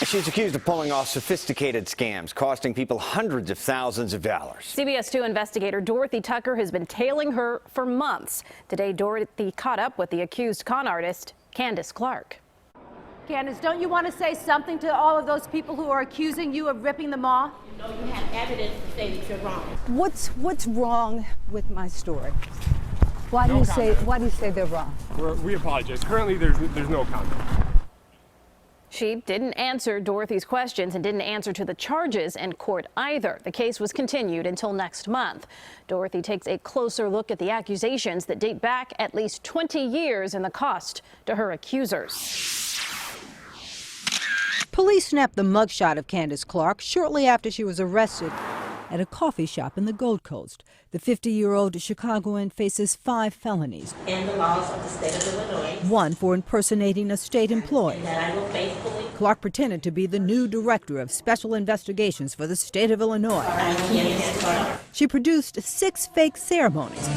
She's accused of pulling off sophisticated scams, costing people hundreds of thousands of dollars. CBS 2 investigator Dorothy Tucker has been tailing her for months. Today, Dorothy caught up with the accused con artist, Candace Clark. Candace, don't you want to say something to all of those people who are accusing you of ripping them off? You know you have evidence to say that you're wrong. What's wrong with my story? Why do you say they're wrong? We apologize. Currently, there's no comment. She didn't answer Dorothy's questions and didn't answer to the charges in court either. The case was continued until next month. Dorothy takes a closer look at the accusations that date back at least 20 years and the cost to her accusers. Police snapped the mugshot of Candace Clark shortly after she was arrested at a coffee shop in the Gold Coast. The 50-year-old Chicagoan faces 5 felonies. And the laws of the state of Illinois. One for impersonating a state employee. And that I will faithfully. Clark pretended to be the new director of special investigations for the state of Illinois. I'm Candace Clark. She produced 6 fake ceremonies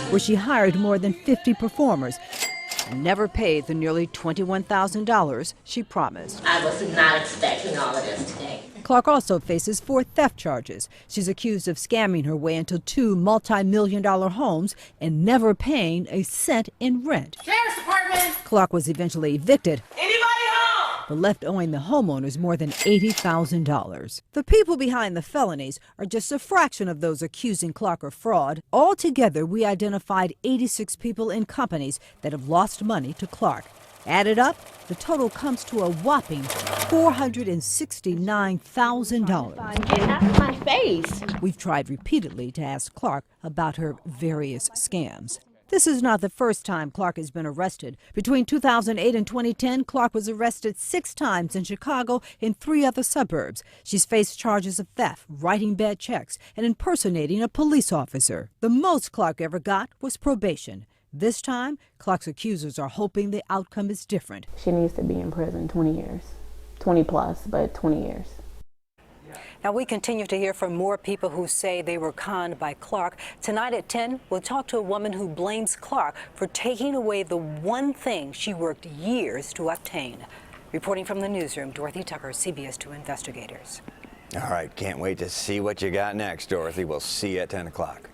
where she hired more than 50 performers and never paid the nearly $21,000 she promised. I was not expecting all of this today. Clark also faces 4 theft charges. She's accused of scamming her way into 2 multi-million-dollar homes and never paying a cent in rent. Sheriff's Department! Clark was eventually evicted, Anybody home? but left owing the homeowners more than $80,000. The people behind the felonies are just a fraction of those accusing Clark of fraud. Altogether, we identified 86 people and companies that have lost money to Clark. Added up, the total comes to a whopping $469,000. Get out of my face. We've tried repeatedly to ask Clark about her various scams. This is not the first time Clark has been arrested. Between 2008 and 2010, Clark was arrested 6 times in Chicago and 3 other suburbs. She's faced charges of theft, writing bad checks, and impersonating a police officer. The most Clark ever got was probation. This time, Clark's accusers are hoping the outcome is different. She needs to be in prison 20 years, 20 plus, but 20 years. Now, we continue to hear from more people who say they were conned by Clark. Tonight at 10, we'll talk to a woman who blames Clark for taking away the one thing she worked years to obtain. Reporting from the newsroom, Dorothy Tucker, CBS 2 Investigators. All right, can't wait to see what you got next, Dorothy. We'll see you at 10 o'clock.